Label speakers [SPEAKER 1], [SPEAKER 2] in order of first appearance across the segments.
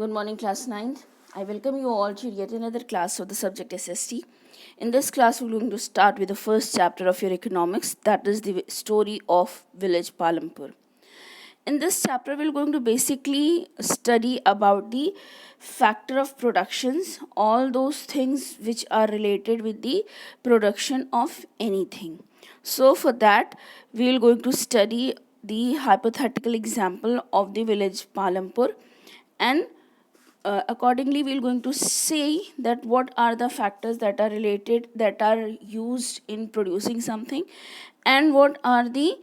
[SPEAKER 1] Good morning, class 9th. I welcome you all to yet another class of the subject SST. In this class, we're going to start with the first chapter of your economics, that is the story of village Palampur. In this chapter, we're going to basically study about the factor of productions, all those things which are related with the production of anything. So for that, we're going to study the hypothetical example of the village Palampur, and accordingly we're going to say that what are the factors that are related, that are used in producing something, and what are the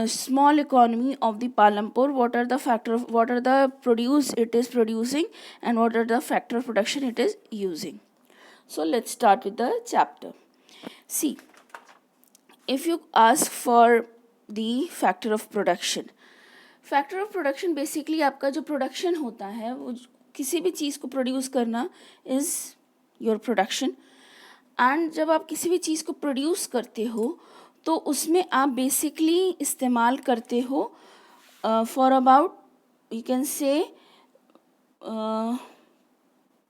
[SPEAKER 1] small economy of the Palampur, what are the produce it is producing, and what are the factor of production it is using. So let's start with the chapter. See, if you ask for the factor of production, factor of production basically आपका जो production होता है, वो किसी भी चीज़ को produce करना is your production. And जब आप किसी भी चीज़ को प्रोड्यूस करते हो तो उसमें आप बेसिकली इस्तेमाल करते हो फॉर अबाउट यू कैन से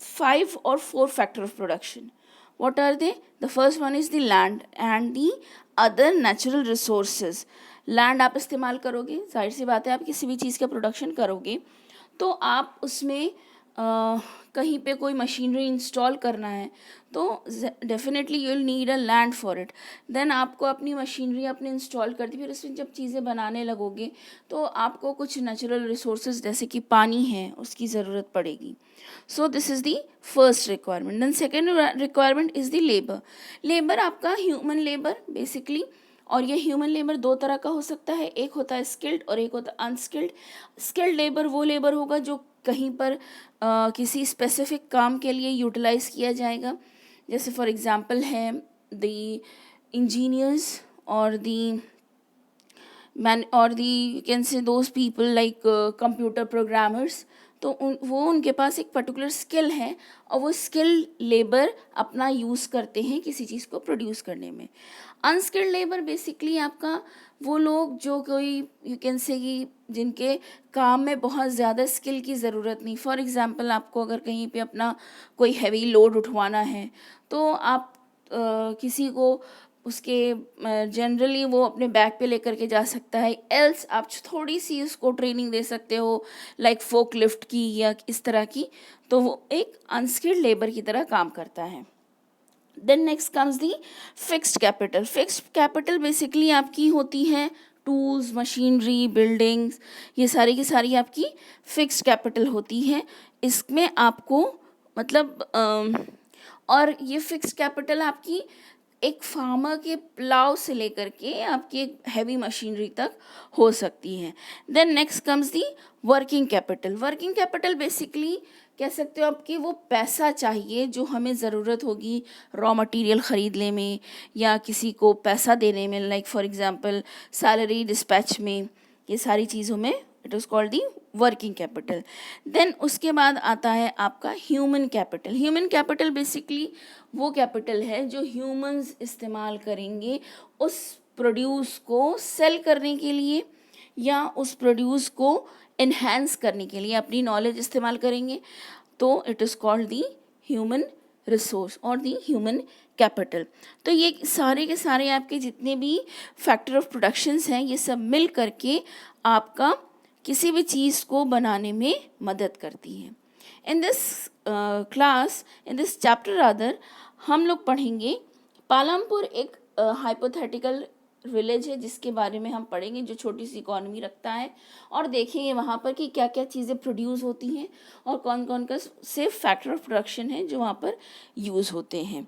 [SPEAKER 1] 5 or 4 factor of production. What are they? The first one is the land and the other natural resources. Land आप इस्तेमाल करोगे, जाहिर सी बात है आप किसी भी चीज़ का प्रोडक्शन करोगे तो आप उसमें कहीं पे कोई मशीनरी इंस्टॉल करना है तो definitely you will need a land for it. Then आपको अपनी मशीनरी अपने इंस्टॉल कर दी, फिर उसमें जब चीज़ें बनाने लगोगे तो आपको कुछ नेचुरल रिसोर्सेज जैसे कि पानी है उसकी ज़रूरत पड़ेगी. So this is the first requirement. Then second requirement is the labour. Labour आपका ह्यूमन लेबर बेसिकली, और ये ह्यूमन लेबर दो तरह का हो सकता है, एक होता है स्किल्ड और एक होता है अनस्किल्ड. स्किल्ड लेबर वो लेबर होगा जो कहीं पर किसी स्पेसिफिक काम के लिए यूटिलाइज किया जाएगा, जैसे फॉर एग्जांपल है द इंजीनियर्स और the you can say those people like computer programmers. तो वो उनके पास एक पर्टिकुलर स्किल है और वो स्किल लेबर अपना यूज़ करते हैं किसी चीज़ को प्रोड्यूस करने में. अनस्किल्ड लेबर बेसिकली आपका वो लोग जो कोई यू कैन से कि जिनके काम में बहुत ज़्यादा स्किल की ज़रूरत नहीं. फॉर एग्जांपल आपको अगर कहीं पे अपना कोई हैवी लोड उठवाना है तो आप किसी को उसके जनरली वो अपने बैग पे लेकर के जा सकता है, एल्स आप थोड़ी सी उसको ट्रेनिंग दे सकते हो लाइक फोक लिफ्ट की या इस तरह की, तो वो एक अनस्किल्ड लेबर की तरह काम करता है. Then next comes the fixed capital. Fixed capital basically आपकी होती है टूल्स, मशीनरी, बिल्डिंग्स, ये सारी की सारी आपकी फिक्स्ड कैपिटल होती है. इसमें आपको मतलब और ये फिक्स्ड कैपिटल आपकी एक फार्मर के प्लाव से लेकर के आपकी एक हैवी मशीनरी तक हो सकती है. Then next comes the working capital. Working capital basically कह सकते हो आपकी वो पैसा चाहिए जो हमें ज़रूरत होगी रॉ मटेरियल ख़रीदने में या किसी को पैसा देने में, like for example salary dispatch में, ये सारी चीज़ों में it is called the working capital. Then उसके बाद आता है आपका human capital. Human capital basically वो कैपिटल है जो ह्यूमंस इस्तेमाल करेंगे उस प्रोड्यूस को सेल करने के लिए या उस प्रोड्यूस को इन्हेंस करने के लिए अपनी नॉलेज इस्तेमाल करेंगे, तो it is called the human resource और दी ह्यूमन कैपिटल. तो ये सारे के सारे आपके जितने भी फैक्टर ऑफ प्रोडक्शंस हैं ये सब मिल करके आपका किसी भी चीज़ को बनाने में मदद करती है. In this class, in this chapter rather, हम लोग पढ़ेंगे पालमपुर एक हाइपोथेटिकल विलेज है जिसके बारे में हम पढ़ेंगे, जो छोटी सी इकॉनमी रखता है, और देखेंगे वहाँ पर कि क्या क्या चीज़ें प्रोड्यूस होती हैं और कौन कौन का से फैक्टर ऑफ प्रोडक्शन है जो वहाँ पर यूज़ होते हैं.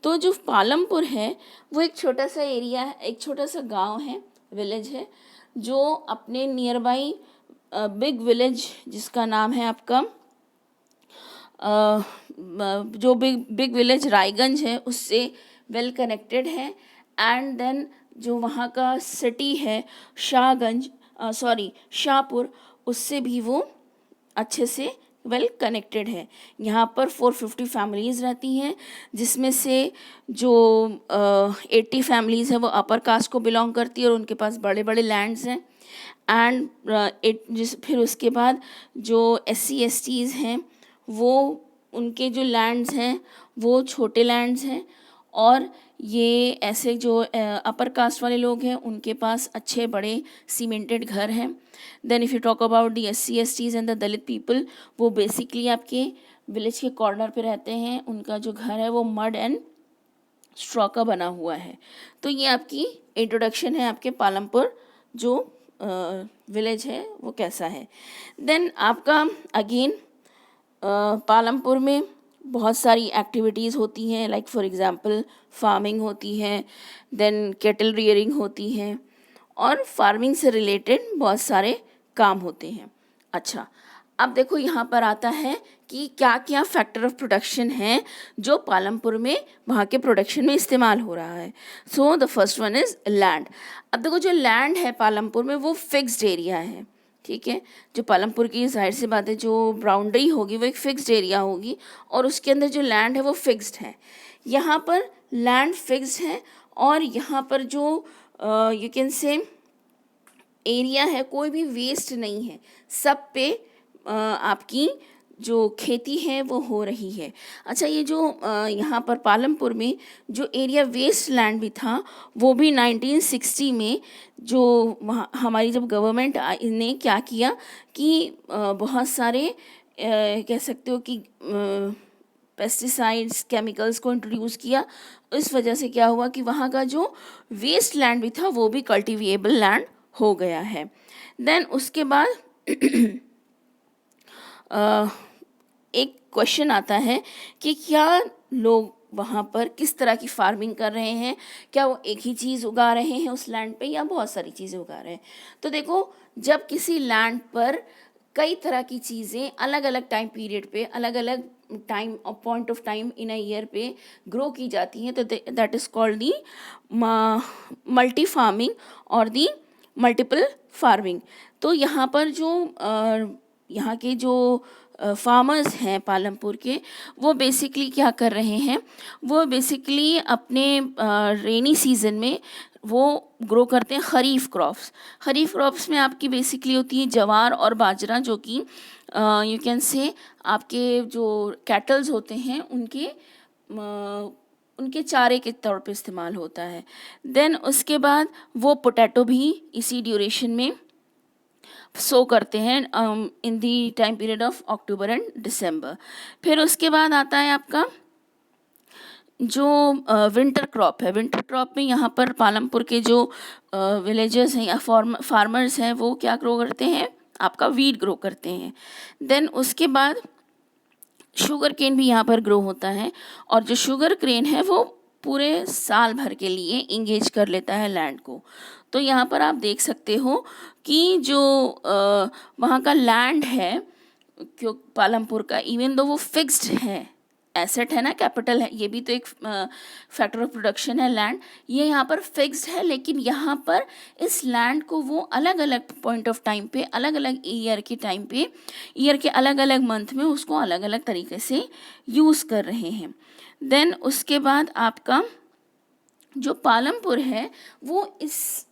[SPEAKER 1] तो जो पालमपुर है वो एक छोटा सा एरिया है, एक छोटा सा गांव है, विलेज है, जो अपने नियर बाई बिग विलेज जिसका नाम है आपका जो बिग विलेज रायगंज है उससे वेल कनेक्टेड है. एंड देन जो वहाँ का सिटी है शाहपुर, उससे भी वो अच्छे से वेल कनेक्टेड है. यहाँ पर 450 फैमिलीज़ रहती हैं, जिसमें से जो 80 फैमिलीज़ हैं वो अपर कास्ट को बिलोंग करती है और उनके पास बड़े बड़े लैंड्स हैं. एंड फिर उसके बाद जो SC/STs हैं वो उनके जो लैंड्स हैं वो छोटे लैंड्स हैं, और ये ऐसे जो अपर कास्ट वाले लोग हैं उनके पास अच्छे बड़े सीमेंटेड घर हैं. Then if you talk about the SC/STs and the Dalit people, वो बेसिकली आपके विलेज के कॉर्नर पे रहते हैं. उनका जो घर है वो मड एंड स्ट्रॉ का बना हुआ है. तो ये आपकी इंट्रोडक्शन है आपके पालमपुर जो विलेज है वो कैसा है. देन आपका अगेन पालमपुर में बहुत सारी एक्टिविटीज़ होती हैं, लाइक फॉर एग्जांपल फार्मिंग होती है, देन कैटल रियरिंग होती है, और फार्मिंग से रिलेटेड बहुत सारे काम होते हैं. अच्छा, अब देखो यहाँ पर आता है कि क्या क्या फैक्टर ऑफ प्रोडक्शन है जो पालमपुर में वहाँ के प्रोडक्शन में इस्तेमाल हो रहा है. So the first one is land. अब देखो जो लैंड है पालमपुर में वो फिक्स्ड एरिया है, ठीक है. जो पालमपुर की जाहिर सी बात है जो बाउंड्री होगी वो एक फिक्स्ड एरिया होगी, और उसके अंदर जो लैंड है वो फिक्स्ड है. यहाँ पर लैंड फिक्स्ड है, और यहाँ पर जो यू कैन से एरिया है कोई भी वेस्ट नहीं है, सब पे आपकी जो खेती है वो हो रही है. अच्छा, ये जो यहाँ पर पालमपुर में जो एरिया वेस्ट लैंड भी था वो भी 1960 में जो वहाँ हमारी जब गवर्नमेंट ने क्या किया कि बहुत सारे कह सकते हो कि पेस्टिसाइड्स केमिकल्स को इंट्रोड्यूस किया. इस वजह से क्या हुआ कि वहाँ का जो वेस्ट लैंड भी था वो भी कल्टिवेबल लैंड हो गया है. देन उसके बाद एक क्वेश्चन आता है कि क्या लोग वहाँ पर किस तरह की फार्मिंग कर रहे हैं, क्या वो एक ही चीज़ उगा रहे हैं उस लैंड पे या बहुत सारी चीज़ें उगा रहे हैं. तो देखो, जब किसी लैंड पर कई तरह की चीज़ें अलग अलग टाइम पीरियड पे अलग अलग टाइम और point of time in a year पे ग्रो की जाती हैं तो that is called the multi farming और दी मल्टीपल फार्मिंग. तो यहाँ पर जो यहाँ के जो फार्मर्स हैं पालमपुर के, वो बेसिकली क्या कर रहे हैं, वो बेसिकली अपने रेनी सीज़न में वो ग्रो करते हैं खरीफ क्रॉप्स. खरीफ क्रॉप्स में आपकी बेसिकली होती है जवार और बाजरा, जो कि यू कैन से आपके जो कैटल्स होते हैं उनके चारे के तौर पे इस्तेमाल होता है. देन उसके बाद वो पोटैटो भी इसी ड्यूरेशन में सो करते हैं in the time period of October and December. फिर उसके बाद आता है आपका जो विंटर क्रॉप है. विंटर क्रॉप में यहाँ पर पालमपुर के जो विलेजर्स हैं या फार्मर्स हैं वो क्या ग्रो करते हैं, आपका वीट ग्रो करते हैं. देन उसके बाद शुगर केन भी यहाँ पर ग्रो होता है, और जो शुगर केन है वो पूरे साल भर के लिए इंगेज कर लेता है लैंड को. तो यहाँ पर आप देख सकते हो कि जो वहाँ का लैंड है क्यों पालमपुर का, इवन दो वो फिक्स्ड है, एसेट है ना, कैपिटल है, ये भी तो एक फैक्टर ऑफ प्रोडक्शन है लैंड. ये यहाँ पर फिक्स्ड है, लेकिन यहाँ पर इस लैंड को वो अलग अलग पॉइंट ऑफ टाइम पे अलग अलग ईयर के टाइम पे ईयर के अलग अलग मंथ में उसको अलग अलग तरीके से यूज़ कर रहे हैं. देन उसके बाद आपका जो पालमपुर है वो इस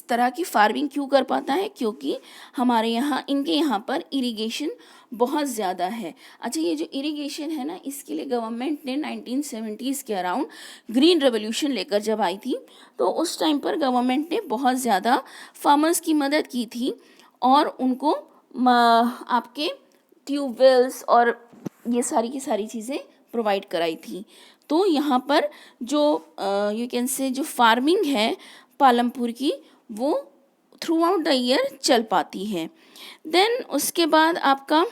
[SPEAKER 1] तरह की फार्मिंग क्यों कर पाता है, क्योंकि हमारे यहाँ इनके यहाँ पर इरिगेशन बहुत ज़्यादा है. अच्छा, ये जो इरिगेशन है ना, इसके लिए गवर्नमेंट ने 1970s के अराउंड ग्रीन रेवोल्यूशन लेकर जब आई थी तो उस टाइम पर गवर्नमेंट ने बहुत ज़्यादा फार्मर्स की मदद की थी और उनको आपके ट्यूबवेल्स और ये सारी की सारी चीज़ें प्रोवाइड कराई थी. तो यहाँ पर जो यू कैन से जो फार्मिंग है पालमपुर की वो थ्रू आउट द ईयर चल पाती है. देन उसके बाद आपका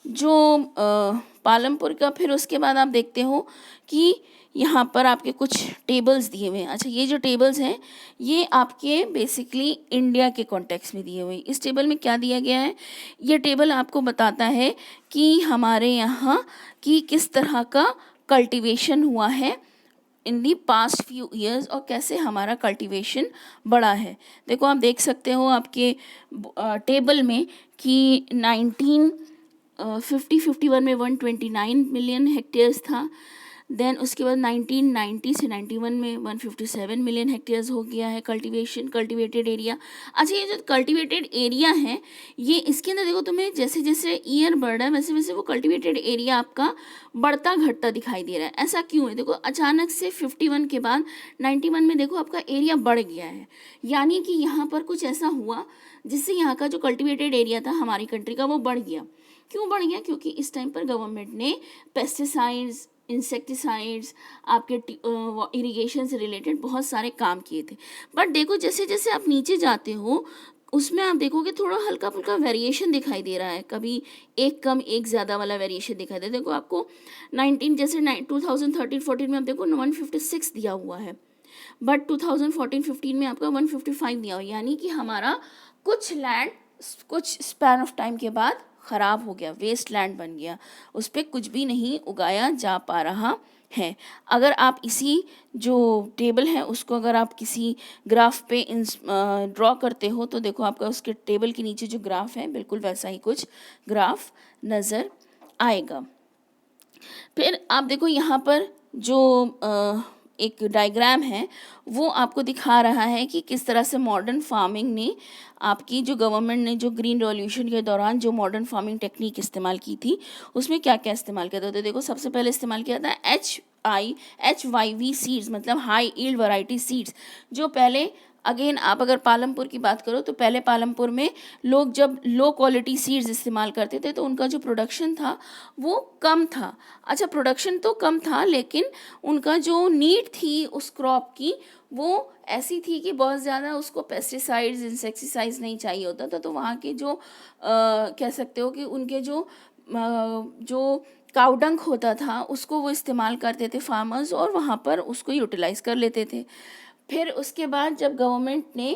[SPEAKER 1] जो पालमपुर का, फिर उसके बाद आप देखते हो कि यहाँ पर आपके कुछ टेबल्स दिए हुए हैं. अच्छा, ये जो टेबल्स हैं ये आपके बेसिकली इंडिया के कॉन्टेक्स्ट में दिए हुए हैं. इस टेबल में क्या दिया गया है, ये टेबल आपको बताता है कि हमारे यहाँ की किस तरह का कल्टीवेशन हुआ है इन दी पास्ट फ्यू ईयर्स और कैसे हमारा कल्टीवेशन बढ़ा है. देखो, आप देख सकते हो आपके टेबल में कि 1950-51 में 129 मिलियन हेक्टेयर्स था. देन उसके बाद 1990 से 91 में 157 मिलियन हेक्टेयर्स हो गया है कल्टिवेटेड एरिया। अच्छा, ये जो कल्टिवेटेड एरिया है, ये इसके अंदर देखो तुम्हें जैसे जैसे ईयर बढ़ रहा है वैसे वैसे वो कल्टिवेटेड एरिया आपका बढ़ता घटता दिखाई दे रहा है। ऐसा क्यों है? देखो अचानक से 51 के बाद 91 में देखो आपका एरिया बढ़ गया है, यानी कि यहाँ पर कुछ ऐसा हुआ जिससे यहाँ का जो कल्टिवेटेड एरिया था हमारी कंट्री का वो बढ़ गया। क्यों बढ़ गया? क्योंकि इस टाइम पर गवर्नमेंट ने पेस्टिसाइड्स, इंसेक्टिसाइड्स, आपके इरिगेशन से रिलेटेड बहुत सारे काम किए थे। बट देखो जैसे जैसे आप नीचे जाते हो उसमें आप देखोगे थोड़ा हल्का फुल्का वेरिएशन दिखाई दे रहा है, कभी एक कम एक ज़्यादा वाला वेरिएशन दिखाई दे। देखो आपको 2013-14 में आप देखो 156 दिया हुआ है, बट 2014-15 में आपका 155 दिया हुआ, यानी कि हमारा कुछ लैंड कुछ स्पैन ऑफ टाइम के बाद ख़राब हो गया, वेस्ट लैंड बन गया, उस पर कुछ भी नहीं उगाया जा पा रहा है। अगर आप इसी जो टेबल है उसको अगर आप किसी ग्राफ पे ड्रॉ करते हो तो देखो आपका उसके टेबल के नीचे जो ग्राफ है बिल्कुल वैसा ही कुछ ग्राफ नज़र आएगा। फिर आप देखो यहाँ पर जो एक डायग्राम है वो आपको दिखा रहा है कि किस तरह से मॉडर्न फार्मिंग ने आपकी जो गवर्नमेंट ने जो ग्रीन रेवोल्यूशन के दौरान जो मॉडर्न फार्मिंग टेक्निक इस्तेमाल की थी उसमें क्या क्या इस्तेमाल किया था। तो देखो सबसे पहले इस्तेमाल किया था HYV सीड्स, मतलब हाई ईल्ड वैरायटी सीड्स, जो पहले अगेन आप अगर पालमपुर की बात करो तो पहले पालमपुर में लोग जब लो क्वालिटी सीड्स इस्तेमाल करते थे तो उनका जो प्रोडक्शन था वो कम था। अच्छा, प्रोडक्शन तो कम था लेकिन उनका जो नीड थी उस क्रॉप की वो ऐसी थी कि बहुत ज़्यादा उसको पेस्टिसाइड्स, इंसेक्टिसाइड्स नहीं चाहिए होता था। तो वहाँ के जो कह सकते हो कि उनके जो काउडंक होता था उसको वो इस्तेमाल करते थे फार्मर्स, और वहाँ पर उसको यूटिलाइज़ कर लेते थे। फिर उसके बाद जब गवर्नमेंट ने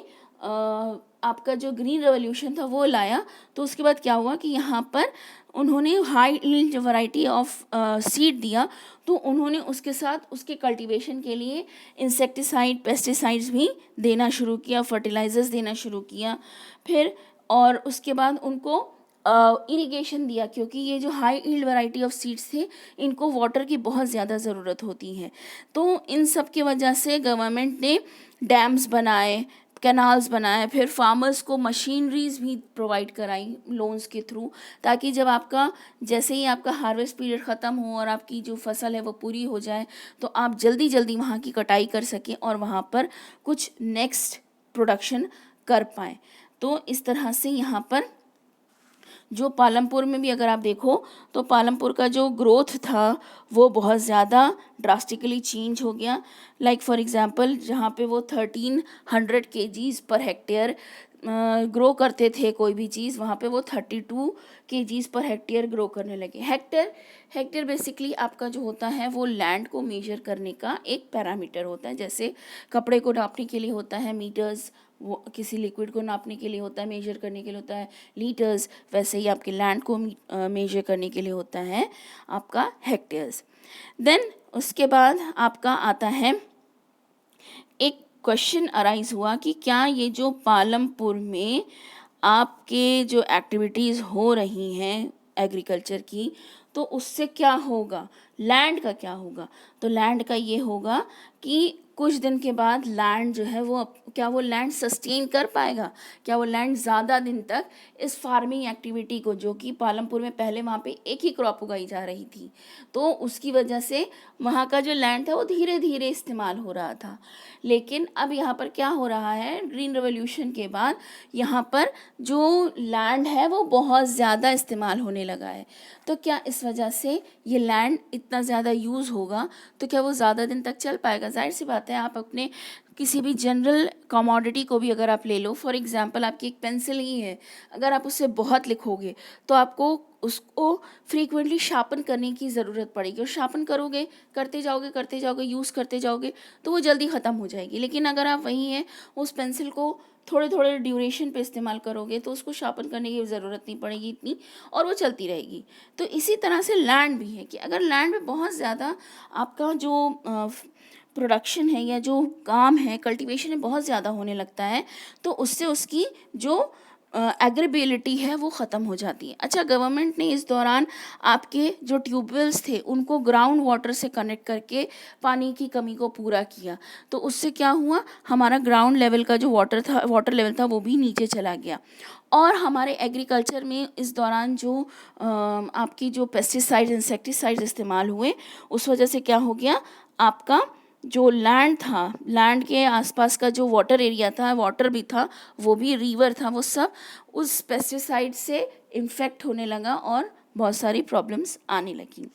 [SPEAKER 1] आपका जो ग्रीन रेवोल्यूशन था वो लाया तो उसके बाद क्या हुआ कि यहाँ पर उन्होंने high yield variety of seed दिया, तो उन्होंने उसके साथ उसके कल्टीवेशन के लिए इंसेक्टिसाइड, पेस्टिसाइड्स भी देना शुरू किया, फर्टिलाइजर्स देना शुरू किया। फिर और उसके बाद उनको इरिगेशन दिया, क्योंकि ये जो high yield variety of seeds थे इनको वाटर की बहुत ज़्यादा ज़रूरत होती है। तो इन सब की वजह से गवर्नमेंट ने डैम्स बनाए, कैनाल्स बनाए, फिर फार्मर्स को मशीनरीज भी प्रोवाइड कराई लोन्स के थ्रू, ताकि जब आपका जैसे ही आपका हार्वेस्ट पीरियड ख़त्म हो और आपकी जो फसल है वो पूरी हो जाए तो आप जल्दी जल्दी वहाँ की कटाई कर सकें और वहाँ पर कुछ नेक्स्ट प्रोडक्शन कर पाएँ। तो इस तरह से यहाँ पर जो पालमपुर में भी अगर आप देखो तो पालमपुर का जो ग्रोथ था वो बहुत ज़्यादा ड्रास्टिकली चेंज हो गया। लाइक फॉर एग्जांपल जहाँ पे वो 1300 kgs पर हेक्टेयर ग्रो करते थे कोई भी चीज़, वहाँ पे वो 32 kgs पर हेक्टेयर ग्रो करने लगे। हेक्टेयर बेसिकली आपका जो होता है वो लैंड को मेजर करने का एक पैरामीटर होता है। जैसे कपड़े को नापने के लिए होता है मीटर्स, वो किसी लिक्विड को नापने के लिए होता है, मेजर करने के लिए होता है लीटर्स, वैसे ही आपके लैंड को मेजर करने के लिए होता है आपका हेक्टेयर्स। देन उसके बाद आपका आता है एक क्वेश्चन अराइज हुआ कि क्या ये जो पालमपुर में आपके जो एक्टिविटीज़ हो रही हैं एग्रीकल्चर की तो उससे क्या होगा, लैंड का क्या होगा। तो लैंड का ये होगा कि कुछ दिन के बाद लैंड जो है वो क्या वो लैंड सस्टेन कर पाएगा, क्या वो लैंड ज़्यादा दिन तक इस फार्मिंग एक्टिविटी को, जो कि पालमपुर में पहले वहाँ पे एक ही क्रॉप उगाई जा रही थी तो उसकी वजह से वहाँ का जो लैंड था वो धीरे धीरे इस्तेमाल हो रहा था। लेकिन अब यहाँ पर क्या हो रहा है, ग्रीन रेवोल्यूशन के बाद यहाँ पर जो लैंड है वो बहुत ज़्यादा इस्तेमाल होने लगा है। तो क्या इस वजह से ये लैंड इतना ज़्यादा यूज़ होगा तो क्या वो ज़्यादा दिन तक चल पाएगा। जाहिर सी बात है, आप अपने किसी भी जनरल कमोडिटी को भी अगर आप ले लो, फॉर एग्जांपल आपकी एक पेंसिल ही है, अगर आप उससे बहुत लिखोगे तो आपको उसको फ्रीक्वेंटली शार्पन करने की ज़रूरत पड़ेगी, और शार्पन करोगे, करते जाओगे यूज़ करते जाओगे तो वो जल्दी ख़त्म हो जाएगी। लेकिन अगर आप वही है उस पेंसिल को थोड़े थोड़े ड्यूरेशन पे इस्तेमाल करोगे तो उसको शार्पन करने की ज़रूरत नहीं पड़ेगी इतनी, और वो चलती रहेगी। तो इसी तरह से लैंड भी है कि अगर लैंड में बहुत ज़्यादा आपका जो प्रोडक्शन है या जो काम है, कल्टीवेशन है, बहुत ज़्यादा होने लगता है तो उससे उसकी जो एग्रीबिलिटी है वो ख़त्म हो जाती है। अच्छा, गवर्नमेंट ने इस दौरान आपके जो ट्यूबवेल्स थे उनको ग्राउंड वाटर से कनेक्ट करके पानी की कमी को पूरा किया, तो उससे क्या हुआ, हमारा ग्राउंड लेवल का जो वाटर लेवल था वो भी नीचे चला गया। और हमारे एग्रीकल्चर में इस दौरान जो आपकी जो पेस्टिसाइड्स इंसेक्टिसाइड्स इस्तेमाल हुए, उस वजह से क्या हो गया, आपका जो लैंड था, लैंड के आसपास का जो वाटर एरिया था, वाटर भी था, वो भी रिवर था, वो सब उस पेस्टिसाइड से इन्फेक्ट होने लगा और बहुत सारी प्रॉब्लम्स आने लगी।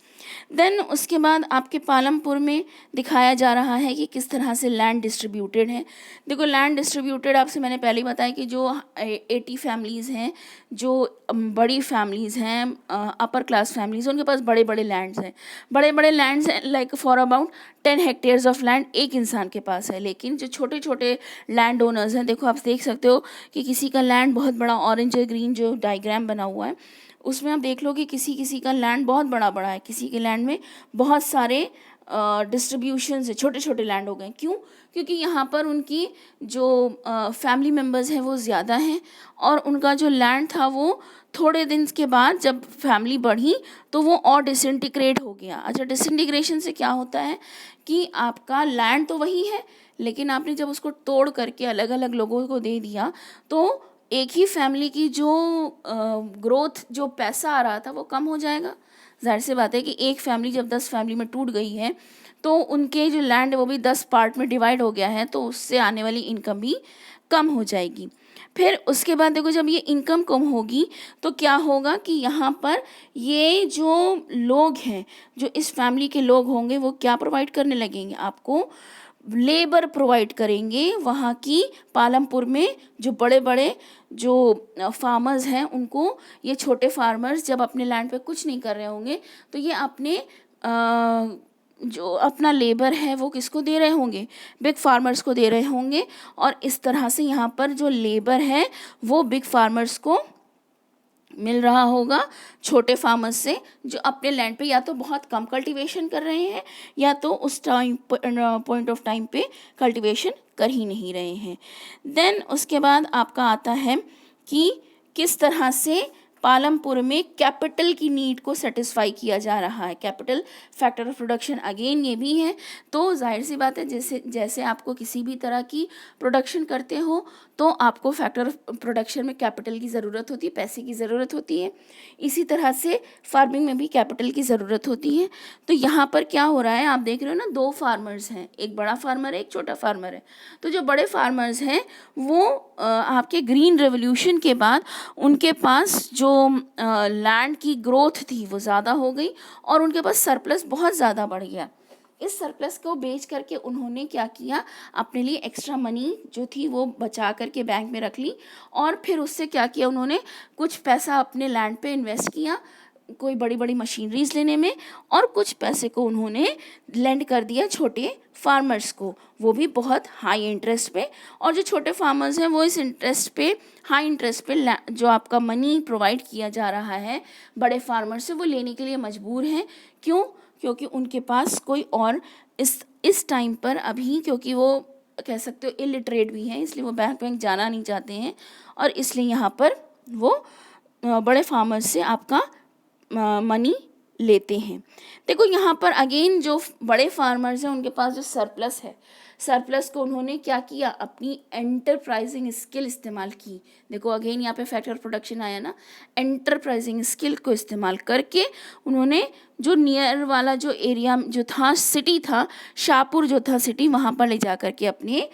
[SPEAKER 1] देन उसके बाद आपके पालमपुर में दिखाया जा रहा है कि किस तरह से लैंड डिस्ट्रीब्यूटेड है। देखो, लैंड डिस्ट्रीब्यूटेड आपसे मैंने पहले ही बताया कि जो 80 फैमिलीज़ हैं, जो बड़ी फैमिलीज़ हैं, अपर क्लास फैमिलीज़, उनके पास बड़े बड़े लैंड्स हैं, बड़े बड़े लैंड्स हैं, like for about 10 hectares of land एक इंसान के पास है। लेकिन जो छोटे छोटे लैंड ओनर्स हैं, देखो आप देख सकते हो कि किसी का लैंड बहुत बड़ा, ऑरेंज और ग्रीन जो डायग्राम बना हुआ है उसमें आप देख लो कि किसी का लैंड बहुत बड़ा बड़ा है, किसी के लैंड में बहुत सारे डिस्ट्रीब्यूशन है, छोटे छोटे लैंड हो गए। क्यों? क्योंकि यहाँ पर उनकी जो फैमिली मेम्बर्स हैं वो ज़्यादा हैं और उनका जो लैंड था वो थोड़े दिन के बाद जब फैमिली बढ़ी तो वो और डिसइंटीग्रेट हो गया। अच्छा, डिसइंटीग्रेशन से क्या होता है कि आपका लैंड तो वही है, लेकिन आपने जब उसको तोड़ करके अलग अलग लोगों को दे दिया तो एक ही फैमिली की जो ग्रोथ, जो पैसा आ रहा था वो कम हो जाएगा। जाहिर सी बात है कि एक फैमिली जब 10 फैमिली में टूट गई है तो उनके जो लैंड है वो भी 10 पार्ट में डिवाइड हो गया है, तो उससे आने वाली इनकम भी कम हो जाएगी। फिर उसके बाद देखो, जब ये इनकम कम होगी तो क्या होगा कि यहाँ पर ये जो लोग हैं, जो इस फैमिली के लोग होंगे, वो क्या प्रोवाइड करने लगेंगे, आपको लेबर प्रोवाइड करेंगे। वहाँ की पालमपुर में जो बड़े बड़े जो फार्मर्स हैं उनको, ये छोटे फार्मर्स जब अपने लैंड पे कुछ नहीं कर रहे होंगे तो ये अपने जो अपना लेबर है वो किसको दे रहे होंगे, बिग फार्मर्स को दे रहे होंगे। और इस तरह से यहाँ पर जो लेबर है वो बिग फार्मर्स को मिल रहा होगा छोटे फार्मर्स से, जो अपने लैंड पे या तो बहुत कम कल्टीवेशन कर रहे हैं या तो उस टाइम पॉइंट ऑफ टाइम पे कल्टीवेशन कर ही नहीं रहे हैं। देन उसके बाद आपका आता है कि किस तरह से पालमपुर में कैपिटल की नीड को सेटिस्फाई किया जा रहा है। Capital factor of production again ये भी है। तो जाहिर सी बात है, जैसे आपको किसी भी तरह की प्रोडक्शन करते हो तो आपको फैक्टर ऑफ प्रोडक्शन में कैपिटल की ज़रूरत होती है, पैसे की ज़रूरत होती है। इसी तरह से फार्मिंग में भी कैपिटल की ज़रूरत होती है। तो यहाँ पर क्या हो रहा है, आप देख रहे हो ना, 2 फार्मर्स हैं, एक बड़ा फार्मर है, एक छोटा फार्मर है। तो जो बड़े फार्मर्स हैं वो आपके ग्रीन रेवोल्यूशन के बाद उनके पास जो लैंड की ग्रोथ थी वो ज़्यादा हो गई और उनके पास सरप्लस बहुत ज़्यादा बढ़ गया। इस सरप्लस को बेच करके उन्होंने क्या किया, अपने लिए एक्स्ट्रा मनी जो थी वो बचा करके बैंक में रख ली और फिर उससे क्या किया, उन्होंने कुछ पैसा अपने लैंड पे इन्वेस्ट किया, कोई बड़ी बड़ी मशीनरीज लेने में, और कुछ पैसे को उन्होंने लेंड कर दिया छोटे फार्मर्स को, वो भी बहुत हाई इंटरेस्ट पे। और जो छोटे फार्मर्स हैं वो इस इंटरेस्ट पे, हाई इंटरेस्ट पे जो आपका मनी प्रोवाइड किया जा रहा है बड़े फार्मर से, वो लेने के लिए मजबूर हैं। क्यों? क्योंकि उनके पास कोई और इस टाइम पर अभी, क्योंकि वो कह सकते हो इलिटरेट भी हैं, इसलिए वो बैंक जाना नहीं चाहते हैं और इसलिए यहाँ पर वो बड़े फार्मर्स से आपका मनी लेते हैं। देखो यहाँ पर अगेन जो बड़े फार्मर्स हैं उनके पास जो सरप्लस है, सरप्लस को उन्होंने क्या किया, अपनी एंटरप्राइजिंग स्किल इस्तेमाल की। देखो अगेन यहाँ पे फैक्टर ऑफ प्रोडक्शन आया ना, एंटरप्राइजिंग स्किल को इस्तेमाल करके उन्होंने जो नियर वाला जो एरिया जो था, सिटी था, शाहपुर जो था सिटी, वहाँ पर ले जा करके अपने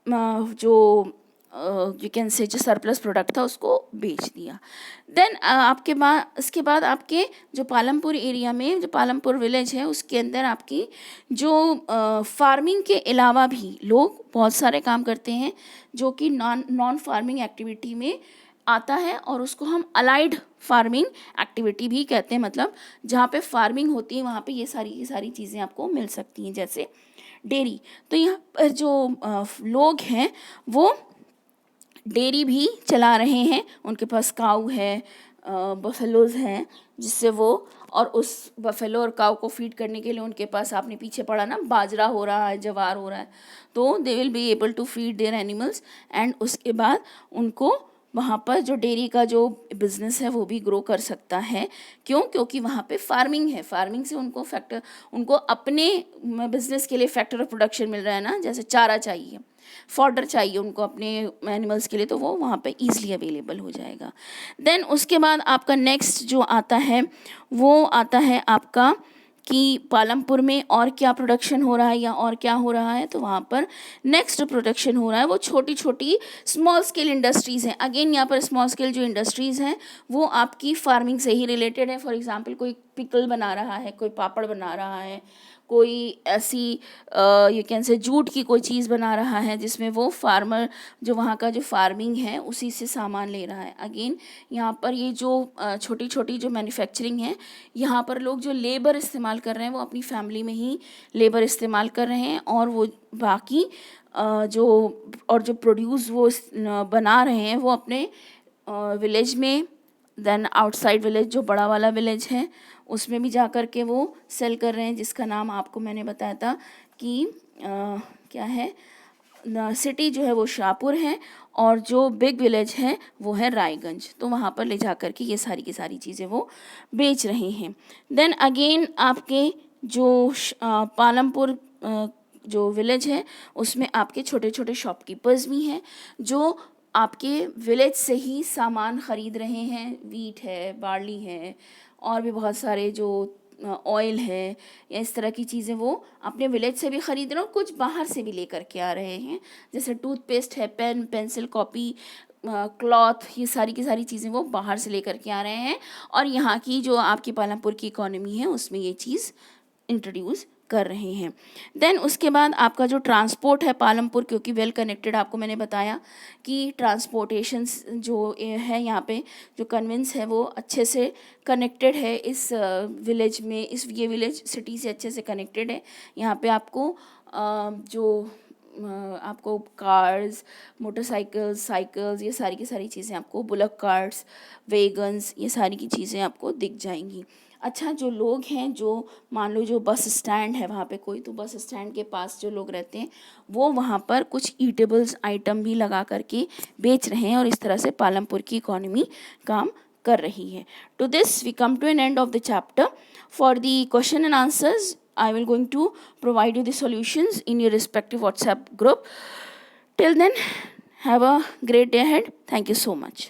[SPEAKER 1] जो यू कैन से जो सरप्लस प्रोडक्ट था उसको बेच दिया। देन आपके बाद, इसके बाद आपके जो पालमपुर एरिया में, जो पालमपुर विलेज है उसके अंदर आपकी जो फार्मिंग के अलावा भी लोग बहुत सारे काम करते हैं जो कि नॉन फार्मिंग एक्टिविटी में आता है और उसको हम अलाइड फार्मिंग एक्टिविटी भी कहते हैं। मतलब जहाँ पे फार्मिंग होती है वहाँ पे ये सारी चीज़ें आपको मिल सकती हैं, जैसे डेयरी। तो यहाँ पर जो लोग हैं वो डेयरी भी चला रहे हैं, उनके पास काऊ है, बफेलोज हैं, जिससे वो, और उस बफेलो और काऊ को फीड करने के लिए उनके पास, आपने पीछे पढ़ा ना, बाजरा हो रहा है, जवार हो रहा है, तो they will be able to feed their animals and उसके बाद उनको वहाँ पर जो डेयरी का जो बिज़नेस है वो भी ग्रो कर सकता है। क्यों? क्योंकि वहाँ पे फार्मिंग है, फार्मिंग से उनको अपने बिज़नेस के लिए फैक्टर ऑफ प्रोडक्शन मिल रहा है ना, जैसे चारा चाहिए, फॉडर चाहिए उनको अपने एनिमल्स के लिए, तो वो वहाँ पे ईजिली अवेलेबल हो जाएगा। देन उसके बाद आपका नेक्स्ट जो आता है वो आता है आपका कि पालमपुर में और क्या प्रोडक्शन हो रहा है या और क्या हो रहा है। तो वहाँ पर नेक्स्ट प्रोडक्शन हो रहा है वो छोटी छोटी स्मॉल स्केल इंडस्ट्रीज़ हैं। अगेन यहाँ पर स्मॉल स्केल जो इंडस्ट्रीज़ हैं वो आपकी फार्मिंग से ही रिलेटेड है। फॉर एग्जांपल कोई पिकल बना रहा है, कोई पापड़ बना रहा है, कोई ऐसी यू कैन से जूट की कोई चीज़ बना रहा है जिसमें वो फार्मर जो वहाँ का जो फार्मिंग है उसी से सामान ले रहा है। अगेन यहाँ पर ये जो छोटी छोटी जो मैन्युफैक्चरिंग है, यहाँ पर लोग जो लेबर इस्तेमाल कर रहे हैं वो अपनी फैमिली में ही लेबर इस्तेमाल कर रहे हैं, और वो बाकी जो प्रोड्यूस वो बना रहे हैं वो अपने विलेज में, देन आउटसाइड विलेज जो बड़ा वाला विलेज है उसमें भी जा कर के वो सेल कर रहे हैं, जिसका नाम आपको मैंने बताया था कि क्या है, सिटी जो है वो शाहपुर है और जो बिग विलेज है वो है रायगंज। तो वहाँ पर ले जा कर के ये सारी की सारी चीज़ें वो बेच रहे हैं। देन अगेन आपके जो पालमपुर जो विलेज है उसमें आपके छोटे छोटे शॉपकीपर्स भी हैं जो आपके विलेज से ही सामान ख़रीद रहे हैं। वीट है, बार्ली है, और भी बहुत सारे जो ऑयल है या इस तरह की चीज़ें वो अपने विलेज से भी ख़रीद रहे हैं और कुछ बाहर से भी लेकर के आ रहे हैं। जैसे टूथपेस्ट है, पेन, पेंसिल, कॉपी, क्लॉथ, ये सारी की सारी चीज़ें वो बाहर से लेकर के आ रहे हैं, और यहाँ की जो आपकी पालमपुर की इकोनॉमी है उसमें ये चीज़ इंट्रोड्यूस कर रहे हैं। देन उसके बाद आपका जो ट्रांसपोर्ट है पालमपुर, क्योंकि वेल कनेक्टेड, आपको मैंने बताया कि ट्रांसपोर्टेशन जो है यहाँ पे जो कन्वेंस है वो अच्छे से कनेक्टेड है इस विलेज में, ये विलेज सिटी से अच्छे से कनेक्टेड है। यहाँ पे आपको आपको कार्स, मोटरसाइकिल्स, साइकिल्स, ये सारी की सारी चीज़ें आपको, बुलक कार्ट्स, वेगन्स, ये सारी की चीज़ें आपको दिख जाएंगी। अच्छा, जो लोग हैं, जो मान लो जो बस स्टैंड है वहाँ पे कोई, तो बस स्टैंड के पास जो लोग रहते हैं वो वहाँ पर कुछ ईटेबल्स आइटम भी लगा करके बेच रहे हैं, और इस तरह से पालमपुर की इकोनॉमी काम कर रही है। To this we come to an end of the chapter. For the question and answers I will going to provide you the solutions in your respective WhatsApp group. Till then, have a great day ahead. Thank you so much.